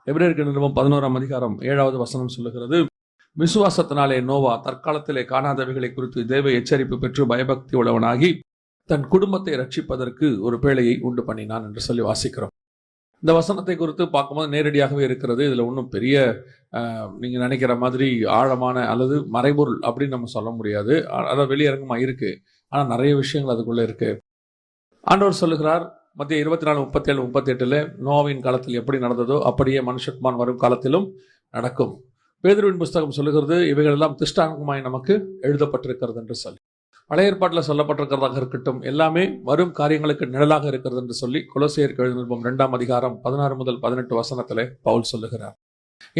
எபிரேயருக்கு நிருபம் 11ஆம் அதிகாரம் 7வது வசனம் சொல்லுகிறது, விசுவாசத்தினாலே நோவா தற்காலத்திலே காணாதவைகளை குறித்து தேவ எச்சரிப்பு பெற்று பயபக்தி உள்ளவனாகி தன் குடும்பத்தை ரட்சிப்பதற்கு ஒரு பேழையை உண்டு பண்ணினான் என்று சொல்லி வாசிக்கிறோம். இந்த வசனத்தை குறித்து பார்க்கும்போது நேரடியாகவே இருக்கிறது. இதில் ஒன்றும் பெரிய நீங்கள் நினைக்கிற மாதிரி ஆழமான அல்லது மறைபொருள் அப்படின்னு நம்ம சொல்ல முடியாது. அதாவது வெளியரங்கமாக இருக்குது, ஆனால் நிறைய விஷயங்கள் அதுக்குள்ளே இருக்குது. ஆண்டவர் சொல்லுகிறார் மத்திய 24, 37, 38 நோவாவின் காலத்தில் எப்படி நடந்ததோ அப்படியே மனுஷகுமாரன் வரும் காலத்திலும் நடக்கும். பேதுருவின் புஸ்தகம் சொல்லுகிறது, இவைகள் எல்லாம் திஷ்டாங்கமாய் நமக்கு எழுதப்பட்டிருக்கிறது என்று சொல்லி. பழைய ஏற்பாட்டில் சொல்லப்பட்டிருக்கிறதாக இருக்கட்டும், எல்லாமே வரும் காரியங்களுக்கு நிழலாக இருக்கிறது என்று சொல்லி கொலோசியருக்கு எழுதின 2ஆம் அதிகாரம் 16 முதல் 18 வசனத்திலே பவுல் சொல்லுகிறார்.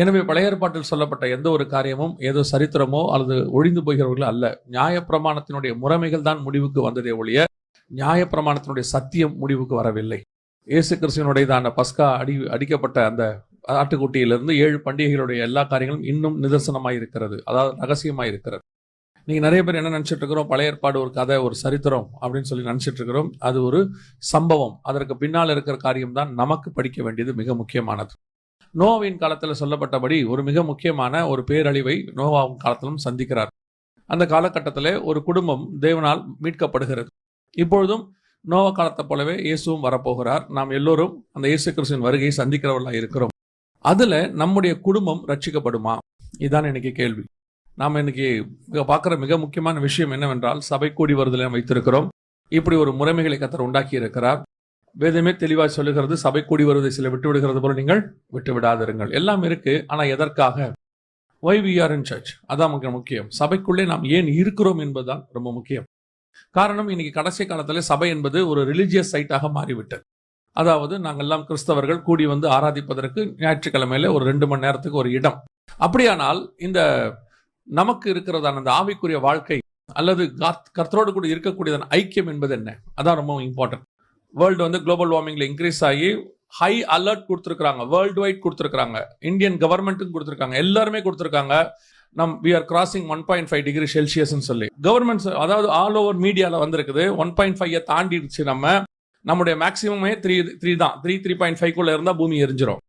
எனவே பழைய ஏற்பாட்டில் சொல்லப்பட்ட எந்த ஒரு காரியமும் ஏதோ சரித்திரமோ அல்லது ஒழிந்து போகிறவர்களோ அல்ல. நியாயப்பிரமாணத்தினுடைய முறைமைகள் தான் முடிவுக்கு வந்ததே ஒழிய நியாயப்பிரமாணத்தினுடைய சத்தியம் முடிவுக்கு வரவில்லை. இயேசு கிறிஸ்துவினுடையதான பஸ்கா அடிக்கப்பட்ட அந்த ஆட்டுக்குட்டியிலிருந்து 7 பண்டிகைகளுடைய எல்லா காரியங்களும் இன்னும் நிதர்சனமாக இருக்கிறது, அதாவது ரகசியமாக இருக்கிறது. நீங்கள் நிறைய பேர் என்ன நினச்சிட்டு இருக்கிறோம், பழைய ஏற்பாடு ஒரு கதை, ஒரு சரித்திரம் அப்படின்னு சொல்லி நினச்சிட்டு இருக்கிறோம். அது ஒரு சம்பவம். அதற்கு பின்னால் இருக்கிற காரியம் தான் நமக்கு படிக்க வேண்டியது மிக முக்கியமானது. நோவாவின் காலத்தில் சொல்லப்பட்டபடி ஒரு மிக முக்கியமான ஒரு பேரழிவை நோவாவின் காலத்திலும் சந்திக்கிறார். அந்த காலகட்டத்தில் ஒரு குடும்பம் தேவனால் மீட்கப்படுகிறது. இப்பொழுதும் நோவா காலத்தை போலவே இயேசுவும் வரப்போகிறார். நாம் எல்லோரும் அந்த இயேசு கிறிஸ்துவின் வருகையை சந்திக்கிறவர்களாக இருக்கிறோம். அதில் நம்முடைய குடும்பம் ரட்சிக்கப்படுமா? இதுதான் இன்னைக்கு கேள்வி. நாம் இன்னைக்கு பார்க்குற மிக முக்கியமான விஷயம் என்னவென்றால், சபை கூடி வருதலை வைத்திருக்கிறோம். இப்படி ஒரு முறைமைகளை கர்த்தர் உண்டாக்கி இருக்கிறார். வேதமே தெளிவாக சொல்லுகிறது, சபை கூடி வருவதை சில விட்டு விடுகிறது போல நீங்கள் விட்டு விடாதிருங்கள். எல்லாம் இருக்கு, ஆனால் எதற்காக? why we are in church, அதான் முக்கியம். சபைக்குள்ளே நாம் ஏன் இருக்கிறோம் என்பதுதான் ரொம்ப முக்கியம். காரணம், இன்னைக்கு கடைசி காலத்தில் சபை என்பது ஒரு ரிலிஜியஸ் சைட்டாக மாறிவிட்டது. அதாவது நாங்கள் எல்லாம் கிறிஸ்தவர்கள் கூடி வந்து ஆராதிப்பதற்கு ஞாயிற்றுக்கிழமையில ஒரு 2 மணி நேரத்துக்கு ஒரு இடம். அப்படியானால் இந்த நமக்கு இருக்கிறதான அந்த ஆவிக்குரிய வாழ்க்கை அல்லது கர்த்தரோடு கூட இருக்கக்கூடியதான ஐக்கியம் என்பது என்ன? அதான் ரொம்ப இம்பார்ட்டன்ட். வேர்ல்டு வந்து குளோபல் வார்மிங்ல இன்க்ரீஸ் ஆகி ஹை அலர்ட் கொடுத்துருக்காங்க, வேர்ல்டு வைட் கொடுத்துருக்காங்க, இந்தியன் கவர்மெண்ட்டுக்கும் கொடுத்துருக்காங்க, எல்லாருமே கொடுத்துருக்காங்க. we are crossing 1.5 டிகிரி செல்சியஸ்ன்னு சொல்லி கவர்மெண்ட்ஸ், அதாவது ஆல் ஓவர் மீடியாவில் வந்திருக்குது. 1.5 தாண்டிடுச்சு. நம்முடைய மேக்சிமமே 3 தான். 3.5 இருந்தால் பூமி எரிஞ்சிடும்.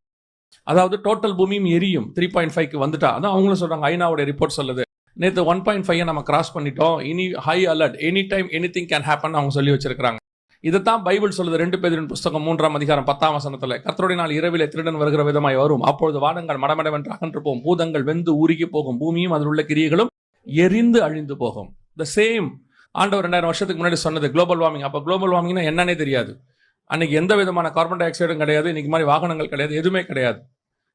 அதாவது டோட்டல் பூமியும் எரியும் 3.5க்கு வந்துட்டா. அதான் அவங்களும் சொல்றாங்க, ஐநாவுடைய ரிப்போர்ட் சொல்லுது. நேற்று 1.5 நம்ம கிராஸ் பண்ணிட்டோம், இனி high alert, any time anything can happen அவங்க சொல்லி வச்சிருக்காங்க. இதைத்தான் பைபிள் சொல்லுது. 2 பேதுருவின் புஸ்தகம் 3ஆம் அதிகாரம் 10ஆம் வசனத்தில், கர்த்தருடைய நாள் இரவிலே திருடன் வருகிற விதமாய் வரும், அப்பொழுது வானங்கள் மடமடவென்று அகன்று போகும், பூதங்கள் வெந்து உருகி போகும், பூமியும் அதில் உள்ள கிரியைகளும் எரிந்து அழிந்து போகும். த சேம் ஆண்டவர் 2000 வருஷத்துக்கு முன்னாடி சொன்னது குளோபல் வார்மிங். அப்போ குளோபல் வார்மிங்னா என்னன்னே தெரியாது. அன்னைக்கு எந்த விதமான கார்பன் டை ஆக்சைடும் கிடையாது, இன்னைக்கு மாதிரி வாகனங்கள் கிடையாது, எதுவுமே கிடையாது.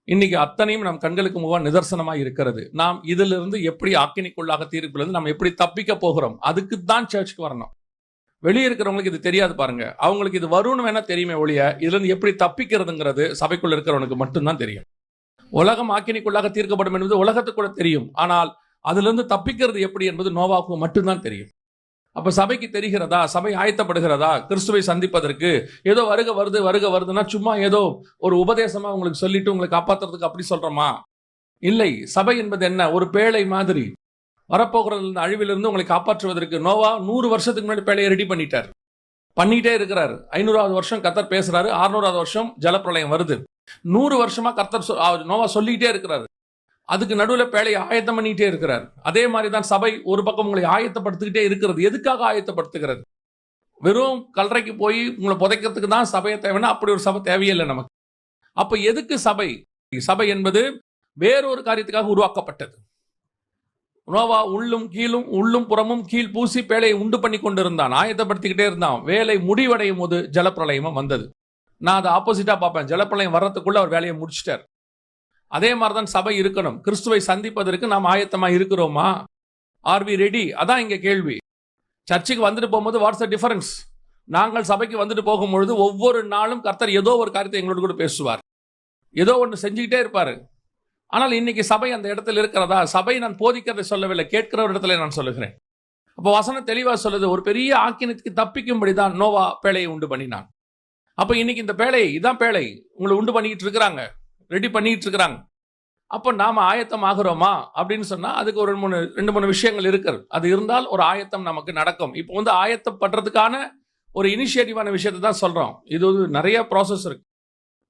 இன்னைக்கு அத்தனையும் நம் கண்களுக்கு முக நிதர்சனமாக இருக்கிறது. நாம் இதிலிருந்து எப்படி ஆக்கினிக்குள்ளாக தீர்ப்பிலிருந்து நாம் எப்படி தப்பிக்க போகிறோம், அதுக்கு தான் சர்ச்சுக்கு வரணும். வெளியே இருக்கிறவங்களுக்கு இது தெரியாது பாருங்க. அவங்களுக்கு இது வரும்னு வேணா தெரியுமே ஒழிய இதுல இருந்து எப்படி தப்பிக்கிறதுங்கிறது சபைக்குள்ள இருக்கிறவனுக்கு மட்டும்தான் தெரியும். உலகம் ஆக்கினிக்குள்ளாக தீர்க்கப்படும் என்பது உலகத்துக்கு கூட தெரியும், ஆனால் அதுல இருந்து தப்பிக்கிறது எப்படி என்பது நோவாவுக்கு மட்டும்தான் தெரியும். அப்ப சபைக்கு தெரிகிறதா? சபை ஆயத்தப்படுகிறதா கிறிஸ்துவை சந்திப்பதற்கு? ஏதோ வருக வருதுன்னா சும்மா ஏதோ ஒரு உபதேசமா உங்களுக்கு சொல்லிட்டு உங்களை காப்பாற்றுறதுக்கு அப்படி சொல்றோமா? இல்லை. சபை என்பது என்ன? ஒரு பேழை மாதிரி. வரப்போகிறது அழிவிலிருந்து உங்களை காப்பாற்றுவதற்கு நோவா 100 வருஷத்துக்கு முன்னாடி பேழையை ரெடி பண்ணிட்டே இருக்கிறார். 500வது வருஷம் கர்த்தர் பேசுறாரு, 600வது வருஷம் ஜலப்பிரளயம் வருது. 100 வருஷமா கர்த்தர் நோவா சொல்லிக்கிட்டே இருக்கிறாரு. அதுக்கு நடுவில் பேழையை ஆயத்தம் பண்ணிட்டே இருக்கிறார். அதே மாதிரி தான் சபை ஒரு பக்கம் உங்களை ஆயத்தப்படுத்திக்கிட்டே இருக்கிறது. எதுக்காக ஆயத்தப்படுத்துகிறது? வெறும் கல்லறைக்கு போய் உங்களை புதைக்கிறதுக்கு தான் சபையை தேவைன்னா அப்படி ஒரு சபை தேவையில்லை நமக்கு. அப்ப எதுக்கு சபை? சபை என்பது வேறொரு காரியத்துக்காக உருவாக்கப்பட்டது. நோவா உள்ளும் புறமும் கீழ் பூசி பேழையை உண்டு பண்ணி கொண்டிருந்தான், ஆயத்தப்படுத்திக்கிட்டே இருந்தான். வேலை முடிவடையும் போது ஜலப்பிரளயமும் வந்தது. நான் அதை ஆப்போசிட்டா பார்ப்பேன். ஜலப்பிரளயம் வர்றதுக்குள்ள அவர் வேலையை முடிச்சிட்டார். அதே மாதிரிதான் சபை இருக்கணும். கிறிஸ்துவை சந்திப்பதற்கு நாம் ஆயத்தமா இருக்கிறோமா? Are we ready? அதான் இங்க கேள்வி. சர்ச்சுக்கு வந்துட்டு போகும்போது வாட்ஸ் த டிஃபரன்ஸ்? நாங்கள் சபைக்கு வந்துட்டு போகும்பொழுது ஒவ்வொரு நாளும் கர்த்தர் ஏதோ ஒரு காரியத்தை எங்களோட கூட பேசுவார், ஏதோ ஒன்று செஞ்சுக்கிட்டே இருப்பாரு. ஆனால் இன்னைக்கு சபை அந்த இடத்துல இருக்கிறதா? சபை நான் போதிக்கிறதை சொல்லவில்லை, கேட்கிற ஒரு இடத்துல நான் சொல்லுகிறேன். அப்போ வசனம் தெளிவா சொல்லுது, ஒரு பெரிய ஆக்கினத்துக்கு தப்பிக்கும்படிதான் நோவா பேழையை உண்டு பண்ணினான். அப்ப இன்னைக்கு இந்த பேழை, இதான் பேழை உங்களை உண்டு பண்ணிக்கிட்டு இருக்கிறாங்க, ரெடி பண்ணிட்டு இருக்கிறாங்க. அப்போ நாம ஆயத்தம் ஆகிறோமா அப்படின்னு சொன்னா அதுக்கு ஒரு 2-3 விஷயங்கள் இருக்கிறது. அது இருந்தால் ஒரு ஆயத்தம் நமக்கு நடக்கும். இப்போ வந்து ஆயத்தம் பண்றதுக்கான ஒரு இனிஷியேட்டிவான விஷயத்தை தான் சொல்றோம். இது ஒரு நிறைய ப்ராசஸ் இருக்கு.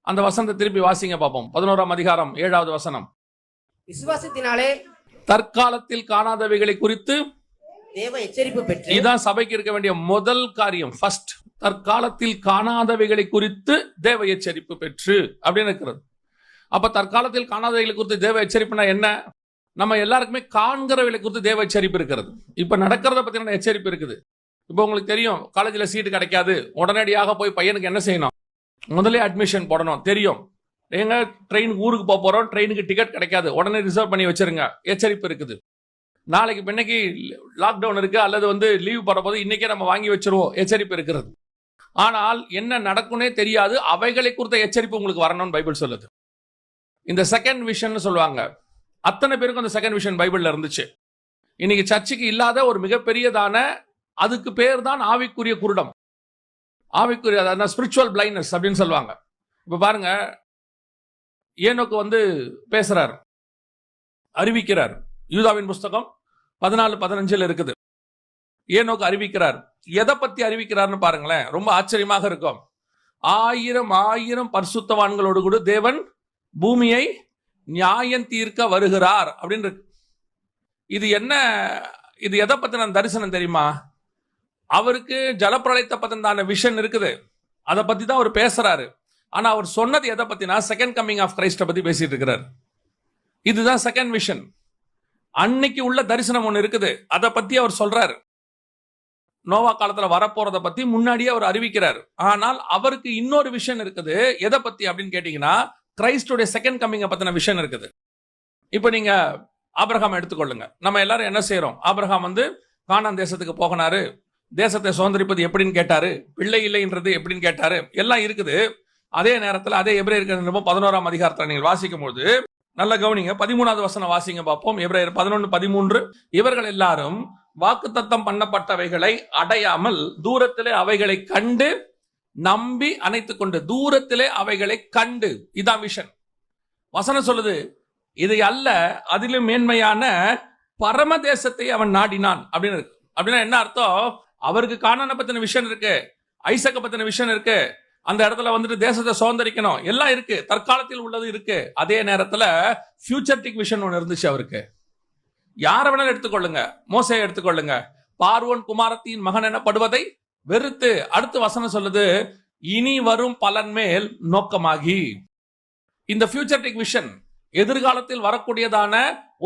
அந்த வசனத்தை திருப்பி வாசிங்க பார்ப்போம். 11ஆம் அதிகாரம் 7வது வசனம். விசுவாசத்தினாலே தற்காலத்தில் காணாதவைகளை குறித்து தேவ எச்சரிப்பு பெற்று. இதுதான் சபைக்கு இருக்க வேண்டிய முதல் காரியம். ஃபர்ஸ்ட், தற்காலத்தில் காணாதவைகளை குறித்து தேவ எச்சரிப்பு பெற்று அப்படின்னு இருக்கிறது. அப்ப தற்காலத்தில் காணாதவைகளை குறித்து தேவ எச்சரிப்புனா என்ன? நம்ம எல்லாருக்குமே காண்கிறவைகளை குறித்து தேவ எச்சரிப்பு இருக்கிறது. இப்ப நடக்கிறத பத்தின எச்சரிப்பு இருக்குது. இப்போ உங்களுக்கு தெரியும், காலேஜில் சீட்டு கிடைக்காது, உடனடியாக போய் பையனுக்கு என்ன செய்யணும்? முதலே அட்மிஷன் போடணும். தெரியும், எங்க ட்ரெயினுக்கு ஊருக்கு போக போறோம், ட்ரெயினுக்கு டிக்கெட் கிடைக்காது, உடனே ரிசர்வ் பண்ணி வச்சிருங்க. எச்சரிப்பு இருக்குது. நாளைக்கு இன்னைக்கு லாக்டவுன் இருக்கு அல்லது லீவ் போற போது இன்னைக்கே நம்ம வாங்கி வச்சிருவோம். எச்சரிப்பு இருக்கிறது. ஆனால் என்ன நடக்கும்னே தெரியாது. அவைகளை குறித்த எச்சரிப்பு உங்களுக்கு வரணும்னு பைபிள் சொல்லுது. இந்த செகண்ட் விஷன் சொல்லுவாங்க. அத்தனை பேருக்கும் அந்த செகண்ட் விஷன் பைபிள்ல இருந்துச்சு. இன்னைக்கு சர்ச்சுக்கு இல்லாத ஒரு மிகப்பெரியதான, அதுக்கு பேர் தான் ஆவிக்குரிய குருடம், ஆவிக்குரிய ஸ்பிரிச்சுவல் பிளைண்ட்னஸ் அப்படின்னு சொல்லுவாங்க. இப்ப பாருங்க, ஏனோக்கு பேசுறார், அறிவிக்கிறார். யூதாவின் புஸ்தகம் 14:15 இருக்குது. ஏனோக்கு அறிவிக்கிறார். எதை பத்தி அறிவிக்கிறார்னு பாருங்களேன், ரொம்ப ஆச்சரியமாக இருக்கும். 1000 பரிசுத்தவான்களோடு கூட தேவன் பூமியை நியாயம் தீர்க்க வருகிறார் அப்படின்னு இருக்கு. இது என்ன? இது எதை பத்தின தரிசனம் தெரியுமா? அவருக்கு ஜலப்பிரளயத்தை பத்தின விஷன் இருக்குது. அதை பத்தி தான் அவர் பேசுறாரு. ஆனா அவர் சொன்னது எதை பத்தினா செகண்ட் கம்மிங் ஆஃப் கிரைஸ்ட பத்தி பேசிட்டு இருக்கிறார். இதுதான் செகண்ட் விஷன். அன்னைக்கு உள்ள தரிசனம் ஒண்ணு இருக்குது, அதை பத்தி அவர் சொல்றாரு. நோவா காலத்துல வரப்போறத பத்தி முன்னாடியே அவர் அறிவிக்கிறார். ஆனால் அவருக்கு இன்னொரு விஷன் இருக்குது. எதை பத்தி அப்படின்னு கேட்டீங்கன்னா, கிரைஸ்டுடைய செகண்ட் கம்மிங் பத்தின விஷன் இருக்குது. இப்ப நீங்க ஆபிரகாம் எடுத்துக்கொள்ளுங்க. நம்ம எல்லாரும் என்ன செய்யறோம்? ஆபிரகாம் கானான் தேசத்துக்கு போகனாரு, தேசத்தை சுதந்திரிப்பது எப்படின்னு கேட்டாரு, பிள்ளை இல்லைன்றது எப்படின்னு கேட்டாரு, எல்லாம் இருக்குது. அதே நேரத்தில் அதே எபிரேயர் 11ஆம் அதிகாரத்தில் நீங்கள் வாசிக்கும் போது நல்ல கவனிங்க, 13வது வசனம் வாசிங்க பார்ப்போம். எபிரேயர் 11:13. இவர்கள் எல்லாரும் வாக்குத்தத்தம் பண்ணப்பட்டவைகளை அடையாமல் தூரத்திலே அவைகளை கண்டு நம்பி அணைத்துக் கொண்டு, தூரத்திலே அவைகளை கண்டு. இதான் விஷன். வசனம் சொல்லுது, இதை அல்ல அதிலும் மேன்மையான பரமதேசத்தை அவன் நாடினான் அப்படின்னு இருக்கு. அப்படின்னா என்ன அர்த்தம்? அவருக்கு கானானை பத்தின விஷன் இருக்கு, ஐசக்க பத்தின விஷன் இருக்கு, அந்த இடத்துல தேசத்தை சுதந்திரிக்கணும், எல்லாம் இருக்கு, தற்காலத்தில் உள்ளது இருக்கு. அதே நேரத்துல ஃபியூச்சர்டிக் விஷன் ஒன்று இருந்துச்சு அவருக்கு. யார வேணாலும் எடுத்துக்கொள்ளுங்க, மோசையை எடுத்துக்கொள்ளுங்க. பார்வோன் குமாரத்தின் மகன் எனப்படுவதை வெறுத்து, அடுத்த வசனம் சொல்லுது, இனி வரும் பலன் மேல் நோக்கமாகி. இந்த ஃபியூச்சர்டிக் விஷன் எதிர்காலத்தில் வரக்கூடியதான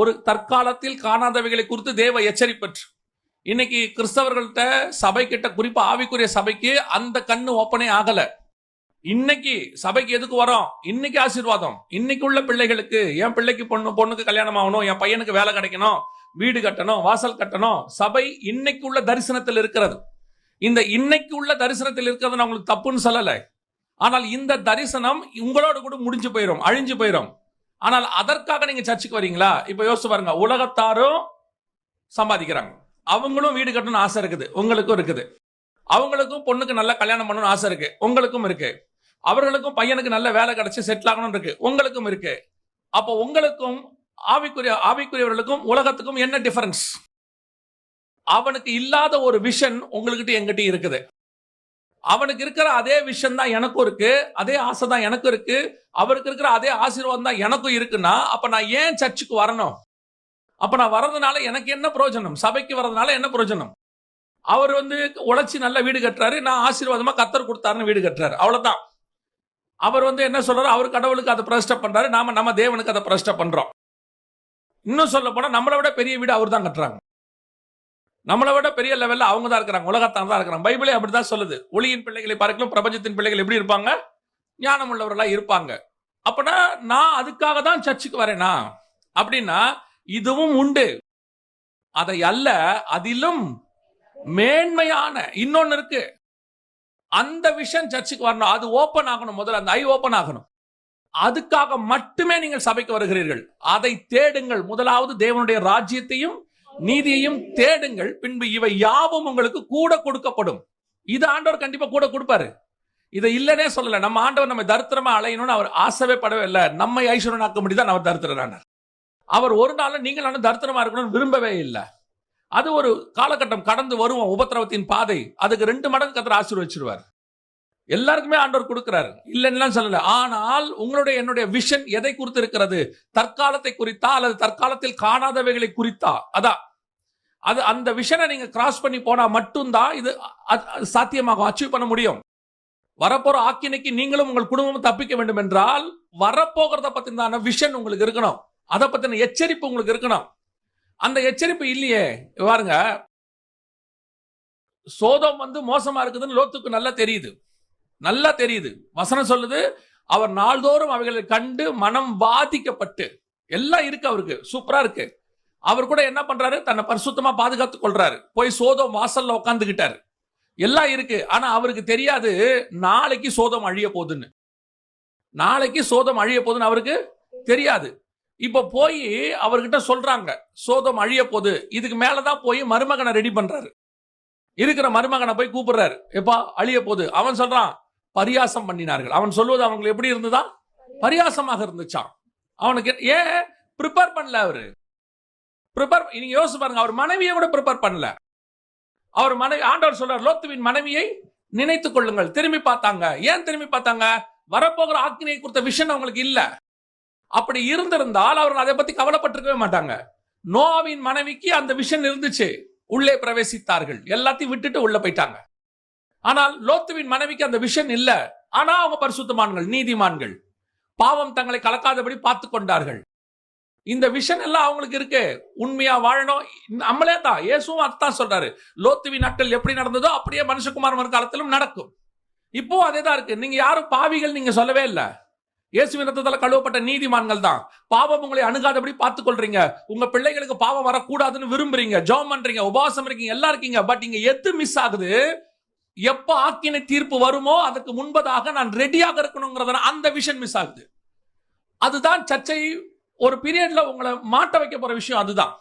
ஒரு தற்காலத்தில் காணாதவைகளை குறித்து தேவ எச்சரிப்பற்று. இன்னைக்கு கிறிஸ்தவர்கள்ட்ட, சபை கிட்ட, குறிப்பா ஆவிக்குரிய சபைக்கு அந்த கண்ணு ஓப்பனே ஆகல. இன்னைக்கு சபைக்கு எதுக்கு வரோம்? இன்னைக்கு ஆசீர்வாதம். இன்னைக்கு உள்ள பிள்ளைகளுக்கு, என் பிள்ளைக்கு பொண்ணுக்கு கல்யாணம் ஆகணும், என் பையனுக்கு வேலை கிடைக்கணும், வீடு கட்டணும், வாசல் கட்டணும். சபை இன்னைக்கு உள்ள தரிசனத்தில் இருக்கிறது. இந்த இன்னைக்கு உள்ள தரிசனத்தில் இருக்கிறது நான் உங்களுக்கு தப்புன்னு சொல்லல. ஆனால் இந்த தரிசனம் உங்களோட கூட முடிஞ்சு போயிடும், அழிஞ்சு போயிடும். ஆனால் அதற்காக நீங்க சர்ச்சுக்கு வரீங்களா? இப்ப யோசிச்சு பாருங்க, உலகத்தாரும் சம்பாதிக்கிறாங்க, அவங்களும் வீடு கட்டணும்னு ஆசை இருக்குது, உங்களுக்கும் இருக்குது. அவங்களுக்கும் பொண்ணுக்கு நல்ல கல்யாணம் பண்ணணும்னு ஆசை இருக்கு, உங்களுக்கும் இருக்கு. அவர்களுக்கும் பையனுக்கு நல்ல வேலை கிடைச்சு செட்டில் ஆகணும்னு இருக்கு, உங்களுக்கும் இருக்கு. அப்போ உங்களுக்கும் ஆவிக்குரியவர்களுக்கும் உலகத்துக்கும் என்ன டிஃபரன்ஸ்? அவனுக்கு இல்லாத ஒரு விஷன் உங்ககிட்ட எங்கிட்ட இருக்குது. அவனுக்கு இருக்கிற அதே விஷன் தான் எனக்கும் இருக்கு, அதே ஆசை தான் எனக்கும் இருக்கு, அவருக்கு இருக்கிற அதே ஆசீர்வாதம் தான் எனக்கும் இருக்குன்னா, அப்ப நான் ஏன் சர்ச்சுக்கு வரணும்? அப்ப நான் வர்றதுனால எனக்கு என்ன பிரயோஜனம்? சபைக்கு வர்றதுனால என்ன பிரயோஜனம்? அவர் உழைச்சி நல்ல வீடு கட்டுறாரு, நான் ஆசீர்வாதமா கத்தர் கொடுத்தாருன்னு வீடு கட்டுறாரு, அவ்வளவுதான். அவர் என்ன சொல்றாரு? அவர் கடவுளுக்கு அதை பிரதிஷ்டை பண்றாரு, நாம நம்ம தேவனுக்கு அதை பிரதிஷ்டை பண்றோம். இன்னும் சொல்ல போனா நம்மளை விட பெரிய வீடு அவர் தான் கட்டுறாங்க, நம்மளை விட பெரிய லெவல்ல அவங்க தான் இருக்கிறாங்க, உலகத்தான் தான் இருக்கிறாங்க. பைபிளே அப்படிதான் சொல்லுது. ஒளியின் பிள்ளைகளை பார்க்கலாம் பிரபஞ்சத்தின் பிள்ளைகள் எப்படி இருப்பாங்க? ஞானம் உள்ளவர்களா இருப்பாங்க. அப்பனா நான் அதுக்காக தான் சர்ச்சுக்கு வரேனா அப்படின்னா, இதுவும் உண்டு. அதை அல்ல, அதிலும் மேன்மையான இன்னொன்னு இருக்கு. அந்த விஷயம் சர்ச்சுக்கு வரணும், அது ஓபன் ஆகணும். முதல்ல அந்த ஐ ஓபன் ஆகணும். அதுக்காக மட்டுமே நீங்கள் சபைக்கு வருகிறீர்கள். அதை தேடுங்கள். முதலாவது தேவனுடைய ராஜ்யத்தையும் நீதியையும் தேடுங்கள், பின்பு இவை யாவும் உங்களுக்கு கூட கொடுக்கப்படும். இது ஆண்டவர் கண்டிப்பா கூட கொடுப்பாரு. இதை இல்லனே சொல்லல. நம்ம ஆண்டவர் நம்ம தரித்திரமா அலையணும்னு அவர் ஆசைவே படவே இல்லை. நம்மை ஐஸ்வர்யனாக்க முடிதான் அவர் தரித்திரனானார். அவர் ஒரு நாள் நீங்கள் தரித்திரமா இருக்கணும்னு விரும்பவே இல்லை. அது ஒரு காலகட்டம் கடந்து வருவோம், உபத்திரவத்தின் பாதை. அதுக்கு 2 மடங்கு கர்த்தர் ஆசீர்வதிச்சிருவார். எல்லாருக்குமே ஆண்டவர் கொடுக்கிறாரு, இல்லைன்னு சொல்லல. ஆனால் உங்களுடைய என்னுடைய விஷன் எதை குறித்து இருக்கிறது? தற்காலத்தை குறித்தா அல்லது தற்காலத்தில் காணாதவைகளை குறித்தா? அதான் அது அந்த விஷனை நீங்க கிராஸ் பண்ணி போனா மட்டும்தான் இது சாத்தியமாகும், அச்சீவ் பண்ண முடியும். வரப்போற ஆக்கினைக்கு நீங்களும் உங்கள் குடும்பமும் தப்பிக்க வேண்டும் என்றால் வரப்போகிறத பத்தின விஷன் உங்களுக்கு இருக்கணும், அதை பத்தின எச்சரிப்பு உங்களுக்கு இருக்கணும். அந்த எச்சரிப்பு இல்லையே. பாருங்க, சோதோம் மோசமா இருக்குதுன்னு லோத்துக்கு நல்லா தெரியுது, நல்லா தெரியுது. வசனம் சொல்லுது, அவர் நாள்தோறும் அவைகளை கண்டு மனம் பாதிக்கப்பட்டு, எல்லாம் இருக்கு அவருக்கு, சூப்பரா இருக்கு. அவர் கூட என்ன பண்றாரு, தன்னை பரிசுத்தமா பாதுகாத்துக் கொள்றாரு. போய் சோதோம் வாசல்ல உட்காந்துக்கிட்டாரு, எல்லாம் இருக்கு. ஆனா அவருக்கு தெரியாது நாளைக்கு சோதம் அழிய போகுதுன்னு. நாளைக்கு சோதம் அழிய போகுதுன்னு அவருக்கு தெரியாது. இப்ப போய் அவர்கிட்ட சொல்றாங்க சோதம் அழிய போகுது. இதுக்கு மேலதான் போய் மருமகனை ரெடி பண்றாரு. இருக்கிற மருமகனை போய் கூப்பிடுறாரு, எப்பா அழிய போகுது. அவன் சொல்றான், பரியாசம் பண்ணினார்கள். அவன் சொல்வது அவங்களுக்கு எப்படி இருந்ததா? பரியாசமாக இருந்துச்சான். அவனுக்கு ஏன் ப்ரிப்பேர் பண்ணல அவரு? ப்ரிப்பேர், நீங்க யோசிச்சு பாருங்க, அவர் மனைவியை கூட ப்ரிப்பேர் பண்ணல. அவர் மனைவி, ஆண்டவர் சொல்றார், லோத்துவின் மனைவியை நினைத்துக் கொள்ளுங்கள். திரும்பி பார்த்தாங்க. ஏன் திரும்பி பார்த்தாங்க? வரப்போகிற ஆக்கினை குறித்த விஷன் அவங்களுக்கு இல்ல. அப்படி இருந்திருந்தால் அவர்கள் அதை பத்தி கவலைப்பட்டிருக்கவே மாட்டாங்க. நோவாவின் மனைவிக்கு அந்த விஷன் இருந்துச்சு, உள்ளே பிரவேசித்தார்கள், எல்லாத்தையும் விட்டுட்டு உள்ள போயிட்டாங்க. ஆனால் லோத்துவின் மனைவிக்கு அந்த விஷன் இல்ல. ஆனா அவங்க பரிசுத்தமான்கள், நீதிமான்கள், பாவம் தங்களை கலக்காதபடி பார்த்து கொண்டார்கள். இந்த விஷன் எல்லாம் அவங்களுக்கு இருக்கு. உண்மையா வாழணும், நம்மளே தான். இயேசுவும் அதான் சொல்றாரு, லோத்துவின் நாட்கள் எப்படி நடந்ததோ அப்படியே மனுஷகுமார் வருங்காலத்திலும் நடக்கும். இப்போ அதேதான் இருக்கு. நீங்க யாரும் பாவிகள் நீங்க சொல்லவே இல்ல. இயேசுவின் ரத்தத்தால கழுவப்பட்ட நீதிமான்கள் தான். பாவம் உங்களை அணுகாதபடி பார்த்துக் கொள்றீங்க. உங்க பிள்ளைகளுக்கு பாவம் வரக்கூடாதுன்னு விரும்புறீங்க, ஜெபம் பண்றீங்க, உபவாசம் இருக்கீங்க, எல்லாம் இருக்கீங்க. பட் இங்க எது மிஸ் ஆகுது? எப்ப ஆக்கினை தீர்ப்பு வருமோ அதுக்கு முன்பதாக நான் ரெடியாக இருக்கணுங்கிறத அந்த விஷன் மிஸ் ஆகுது. அதுதான் சர்ச்சை ஒரு பீரியட்ல உங்களை மாட்ட வைக்க போற விஷயம். அதுதான்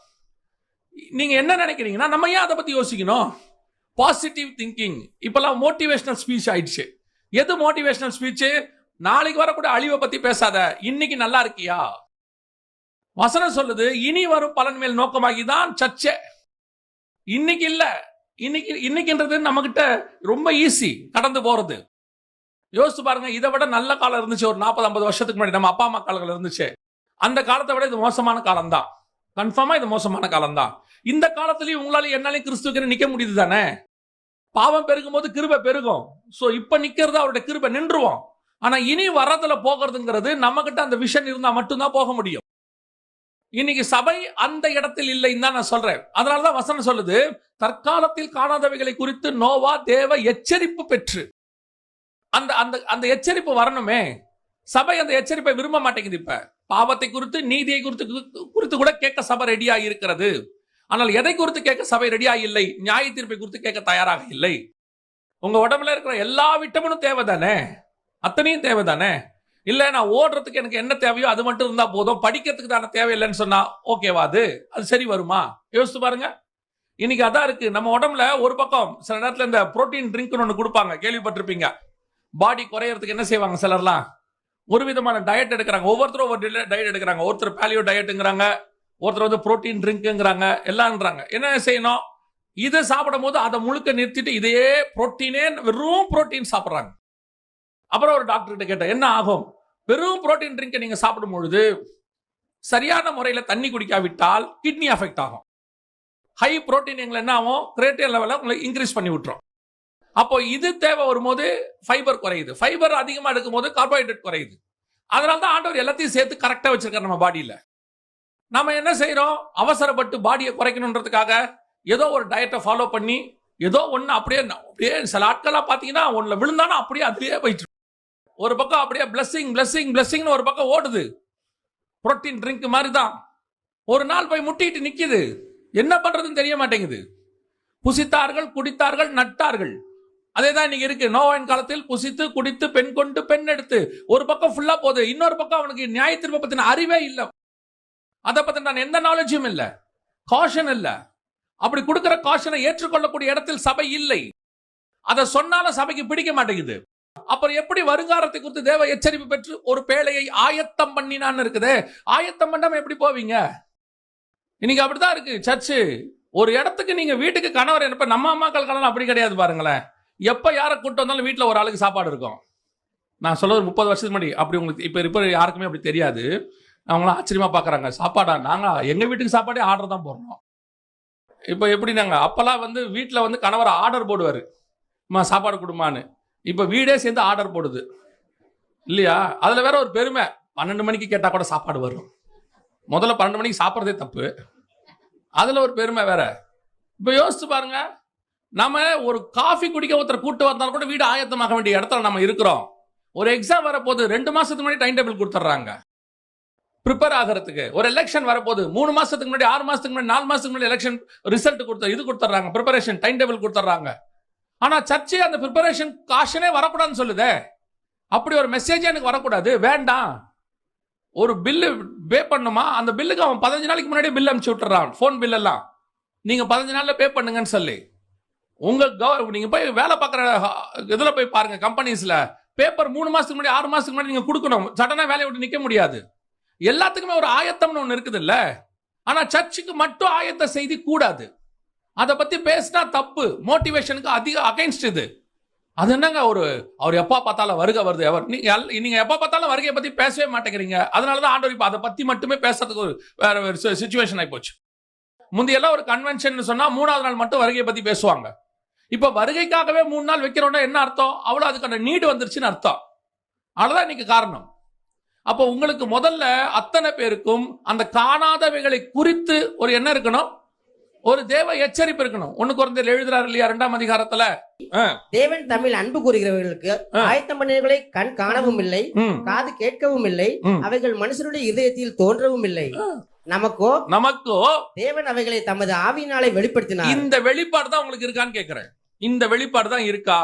நீங்க என்ன நினைக்கிறீங்கன்னா, நம்ம ஏன் அதை பத்தி யோசிக்கணும்? பாசிட்டிவ் திங்கிங் இப்பெல்லாம் மோட்டிவேஷனல் ஸ்பீச் ஆயிடுச்சு. எது மோட்டிவேஷனல் ஸ்பீச்? நாளைக்கு வரக்கூடிய அழிவை பத்தி பேசாத, இன்னைக்கு நல்லா இருக்கியா? வசனம் சொல்லுது, இனி வரும் பலன் மேல் நோக்கமாகி தான் சர்ச்சை. இன்னைக்கு இல்ல, இன்னைக்குன்றது நம்ம கிட்ட ரொம்ப ஈஸி கடந்து போறது. யோசிச்சு பாருங்க, இதை விட நல்ல காலம் இருந்துச்சு ஒரு 40-50 வருஷத்துக்கு முன்னாடி, நம்ம அப்பா அம்மா காலங்கள் இருந்துச்சு. அந்த காலத்தை விட இது மோசமான காலம் தான். கன்ஃபார்மா இது மோசமான காலம் தான். இந்த காலத்திலயும் உங்களால என்னாலையும் கிறிஸ்துவுக்கு நிக்க முடியுது தானே? பாவம் பெருகும் போது கிருபை பெருகும். சோ இப்ப நிக்கிறது அவருடைய கிருபை, நின்றுவோம். ஆனா இனி வரதுல போகிறதுங்கிறது நம்ம கிட்ட அந்த விஷன் இருந்தா மட்டும்தான் போக முடியும். இன்னைக்கு சபை அந்த இடத்தில் இல்லைன்னு தான் நான் சொல்றேன். அதனாலதான் வசனம் சொல்லுது, தற்காலத்தில் காணாதவைகளை குறித்து நோவா தேவ எச்சரிப்பு பெற்று. அந்த அந்த அந்த எச்சரிப்பு வரணுமே. சபை அந்த எச்சரிப்பை விரும்ப மாட்டேங்குது. இப்ப பாவத்தை குறித்து, நீதியை குறித்து கூட கேட்க சபை ரெடியா இருக்கிறது. ஆனால் எதை குறித்து கேட்க சபை ரெடியா இல்லை? நியாய தீர்ப்பை குறித்து கேட்க தயாராக இல்லை. உங்க உடம்புல இருக்கிற எல்லா விட்டமினும் தேவைதானே? அத்தனையும் தேவைதானே? இல்ல நான் ஓடுறதுக்கு எனக்கு என்ன தேவையோ அது மட்டும் இருந்தா போதும், படிக்கிறதுக்கு தானே தேவையில்லைன்னு சொன்னா ஓகேவா? அது சரி வருமா? யோசிச்சு பாருங்க. இன்னைக்கு அதான் இருக்கு நம்ம உடம்புல. ஒரு பக்கம் சில நேரத்துல இந்த புரோட்டீன் ட்ரிங்க் ஒன்று கொடுப்பாங்க, கேள்விப்பட்டிருப்பீங்க. பாடி குறையறதுக்கு என்ன செய்வாங்க சிலர்லாம்? ஒரு விதமான டயட் எடுக்கிறாங்க. ஒவ்வொருத்தரும் ஒவ்வொரு டயட் எடுக்கிறாங்க. ஒருத்தர் பேலியோ டயட்டுங்கிறாங்க, ஒருத்தர் புரோட்டீன் ட்ரிங்க்ங்கிறாங்க, எல்லாம்ன்றாங்க. என்ன செய்யணும்? இதை சாப்பிடும் போது அதை முழுக்க நிறுத்திட்டு இதையே புரோட்டீனே, வெறும் புரோட்டீன் சாப்பிட்றாங்க. அப்புறம் ஒரு டாக்டர் கிட்ட கேட்டேன், என்ன ஆகும்? வெறும் புரோட்டீன் ட்ரிங்கை நீங்க சாப்பிடும் பொழுது சரியான முறையில தண்ணி குடிக்காவிட்டால் கிட்னி அஃபெக்ட் ஆகும். ஹை புரோட்டீன் எங்களை என்ன ஆகும்? கிரியேட்டின் லெவலை உங்களை இன்க்ரீஸ் பண்ணி விட்டுரும். அப்போ இது தேவை வரும்போது ஃபைபர் குறையுது, ஃபைபர் அதிகமா எடுக்கும் போது கார்போஹைட்ரேட் குறையுது. அதனால தான் ஆண்டவர் எல்லாத்தையும் சேர்த்து கரெக்டா வச்சிருக்காரு நம்ம பாடியில. நம்ம என்ன செய்யறோம்? அவசரப்பட்டு பாடியை குறைக்கணுன்றதுக்காக ஏதோ ஒரு டயட்டை ஃபாலோ பண்ணி ஏதோ ஒன்று அப்படியே சில ஆட்களா பாத்தீங்கன்னா ஒன்னுல விழுந்தானா அப்படியே அதுலயே போயிட்டு ஒரு பக்கம் அப்படியே பிளஸிங் ஒரு பக்கம் ஓடுது. புரோட்டீன் ட்ரிங்க் மாதிரி தான். ஒரு நாள் போய் முட்டிட்டு நிக்குது. என்ன பண்றதுன்னு தெரிய மாட்டேங்குது. புசித்தார்கள், குடித்தார்கள், நட்டார்கள். அதேதான் இன்னைக்கு இருக்கு. நோவாவின் காலத்தில் புசித்து குடித்து பெண் கொண்டு பெண் எடுத்து. ஒரு பக்கம் ஃபுல்லா போகுது, இன்னொரு பக்கம் அவனுக்கு நியாய தீர்ப்பை பத்தின அறிவே இல்லை. அதை பத்தி நான் எந்த நாலேஜும் இல்லை, காஷன் இல்லை. அப்படி கொடுக்கிற காஷனை ஏற்றுக்கொள்ளக்கூடிய இடத்தில் சபை இல்லை. அதை சொன்னாலும் சபைக்கு பிடிக்க மாட்டேங்குது. அப்புறம் எப்படி வருங்காலத்தை குறித்து தேவ எச்சரிப்பு பெற்று ஒரு பேழையை ஆயத்தம் பண்ணினான்னு இருக்குது? ஆயத்தம் பண்ணாம எப்படி போவீங்க? இன்னைக்கு அப்படிதான் இருக்கு சர்ச்சு. ஒரு இடத்துக்கு நீங்க வீட்டுக்கு கணவர், நம்ம அம்மாக்கள் கணவன் அப்படி கிடையாது பாருங்களேன். எப்ப யாரை கூட்டு வந்தாலும் வீட்டுல ஒரு ஆளுக்கு சாப்பாடு இருக்கும். நான் சொல்றது 30 வருஷத்துக்கு முன்னாடி. அப்படி உங்களுக்கு இப்ப யாருக்குமே அப்படி தெரியாது. அவங்களாம் ஆச்சரியமா பாக்குறாங்க. சாப்பாடா? நாங்க எங்க வீட்டுக்கு சாப்பாடே ஆர்டர் தான் போடுறோம். இப்ப எப்படி நாங்க அப்பெல்லாம் வந்து வீட்டுல வந்து கணவர் ஆர்டர் போடுவாரு, சாப்பாடு கொடுமான்னு. இப்ப வீடே சேர்ந்து ஆர்டர் போடுது இல்லையா? அதுல வேற ஒரு பெருமை, 12 மணிக்கு கேட்டா கூட சாப்பாடு வரும். முதல்ல 12 மணிக்கு சாப்பிட்றதே தப்பு, அதுல ஒரு பெருமை வேற. இப்ப யோசிச்சு பாருங்க, நம்ம ஒரு காஃபி குடிக்க ஒருத்தர் கூட்டு வந்தாலும் கூட வீடு ஆயத்தமாக வேண்டிய இடத்துல நம்ம இருக்கிறோம். ஒரு எக்ஸாம் வரப்போது 2 மாசத்துக்கு முன்னாடி டைம் டேபிள் கொடுத்துட்றாங்க ப்ரிப்பேர் ஆகிறதுக்கு. ஒரு எலெக்ஷன் வரப்போது 3 மாசத்துக்கு முன்னாடி, 6 மாசத்துக்கு முன்னாடி, 4 மாசத்துக்கு முன்னாடி எலெக்ஷன் ரிசல்ட் கொடுத்துட்றாங்க, ப்ரிப்பரேஷன் டைம் டேபிள் கொடுத்துட்றாங்க. ஆனா சர்ச்சை அந்த ப்ரிப்பரேஷன் காஷனே வரக்கூடாதுன்னு சொல்லுதே. அப்படி ஒரு மெசேஜ் எனக்கு வரக்கூடாது, வேண்டாம். ஒரு பில்லு பே பண்ணுமா, அந்த பில்லுக்கு அவன் 15 நாளைக்கு முன்னாடியே பில் அனுப்பிச்சு விட்டுறான், போன் பில் எல்லாம். நீங்க 15 நாள்ல பே பண்ணுங்கன்னு சொல்லி. நீங்க போய் வேலை பார்க்குற இதுல போய் பாருங்க, கம்பெனிஸ்ல பேப்பர் 3 மாசத்துக்கு முன்னாடி, 6 மாசத்துக்கு முன்னாடி நீங்க கொடுக்கணும். சடனா வேலையை விட்டு நிக்க முடியாது. எல்லாத்துக்குமே ஒரு ஆயத்தம்னு ஒண்ணு இருக்குது இல்ல. ஆனா சர்ச்சுக்கு மட்டும் ஆயத்த செய்தி கூடாது. அதை பத்தி பேசினா தப்பு, மோட்டிவேஷனுக்கு அதிக அகைன்ஸ்ட் இது. அது என்னங்க, அவர் எப்ப பார்த்தாலும் வருகை வருது, நீங்க எப்ப பார்த்தாலும் வருகையை பத்தி பேசவே மாட்டேங்கிறீங்க. அதனாலதான் ஆண்டவர் இப்ப அதை பத்தி மட்டுமே பேசுறதுக்கு வேற ஒரு சிச்சுவேஷன் ஆகி போச்சு. முந்தையெல்லாம் ஒரு கன்வென்ஷன் சொன்னா 3வது நாள் மட்டும் வருகையை பத்தி பேசுவாங்க. இப்ப வருகைக்காகவே 3 நாள் வைக்கிறோம்னா என்ன அர்த்தம்? அவ்வளவு அதுக்கான நீடு வந்துருச்சுன்னு அர்த்தம். அவ்வளவுதான் இன்னைக்கு காரணம். அப்போ உங்களுக்கு முதல்ல அத்தனை பேருக்கும் அந்த காணாதவைகளை குறித்து ஒரு என்ன இருக்கணும், ஒரு தேவ எச்சரிப்பு இருக்கணும். 1 கொரிந்தியர் எழுதுறாரு இல்லையா 2ஆம் அதிகாரத்துல, தேவன் தமிழ் அன்பு கூறுகிறவர்களுக்கு ஆயத்தம் பண்ணியவர்களை கண் காணவும் இல்லை, காது கேட்கவும் இல்லை, அவைகள் மனுஷனுடைய இதயத்தில் தோன்றவும் இல்லை. நமக்கோ தேவன் அவைகளை தமது ஆவியினாலே வெளிப்படுத்தினார். இந்த வெளிப்பாடு தான் உங்களுக்கு இருக்கான்னு கேட்கிறேன். இந்த வெளிப்பாடு தான் இருக்கா?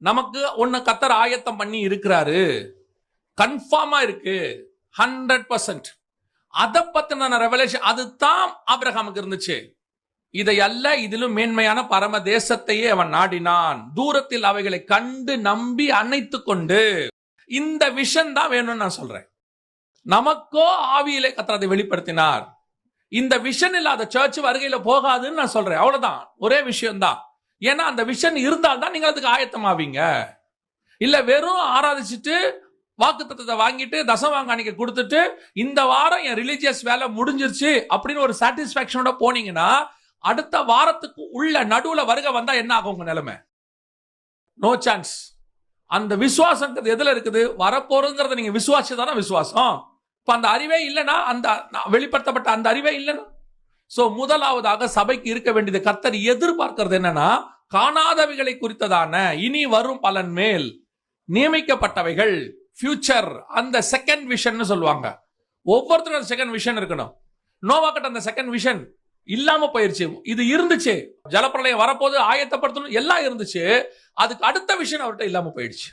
நமக்கு ஒன்னு கர்த்தர் ஆயத்தம் பண்ணி இருக்கிறாரு, கன்ஃபார்மா இருக்கு 100%. அதை பத்தின ரெவலேஷன் அதுதான் ஆபிரகாமுக்கு இருந்துச்சு. இதை அல்ல, இதிலும் மேன்மையான பரம தேசத்தையே அவன் நாடினான், தூரத்தில் அவைகளை கண்டு நம்பி அணைத்து கொண்டு. இந்த விஷன் தான் வேணும்னு நான் சொல்றேன். நமக்கோ ஆவியிலே கர்த்தர் அதை வெளிப்படுத்தினார். இந்த விஷன் இல்லாத சர்ச் வருகையில போகாதுன்னு நான் சொல்றேன். அவ்வளவுதான், ஒரே விஷயம் தான். ஏன்னா அந்த விஷன் இருந்தால்தான் நீங்க அதுக்கு ஆயத்தமாவீங்க. இல்ல வெறும் ஆராதிச்சுட்டு வாக்குத்தத்தத்தை வாங்கிட்டு தசவாங்காணிக்க கொடுத்துட்டு இந்த வாரம் என் ரிலீஜியஸ் வேலை முடிஞ்சிருச்சு அப்படின்னு ஒரு சாட்டிஸ்பாக்சனோட போனீங்கன்னா, அடுத்த வாரத்துக்கு உள்ள நடுவுல வருகை வந்தா என்ன ஆகும் உங்க நிலைமை? No chance. அந்த விசுவாசம் எதுல இருக்குது? வரப்போறதுங்கிறத நீங்க விசுவாசத்தான விசுவாசம். இப்ப அந்த அறிவே இல்லைன்னா, அந்த வெளிப்படுத்தப்பட்ட அந்த அறிவே இல்லைன்னா, சோ முதலாவதாக சபைக்கு இருக்க வேண்டியது, கர்த்தர் எதிர்பார்க்கிறது என்னன்னா, காணாதவைகளை குறித்ததான இனி வரும் பலன் மேல் நியமிக்கப்பட்டவைகள், ஃபியூச்சர், அந்த செகண்ட் விஷன் சொல்லுவாங்க. ஒவ்வொருத்தரும் செகண்ட் விஷன் இருக்கணும். நோவாக்கிட்ட அந்த செகண்ட் விஷன் இல்லாம போயிருச்சு. இது இருந்துச்சு, ஜலப்பிரளயம் வரப்போது ஆயத்தப்படுத்தணும் எல்லாம் இருந்துச்சு. அதுக்கு அடுத்த விஷன் அவர்கிட்ட இல்லாம போயிடுச்சு.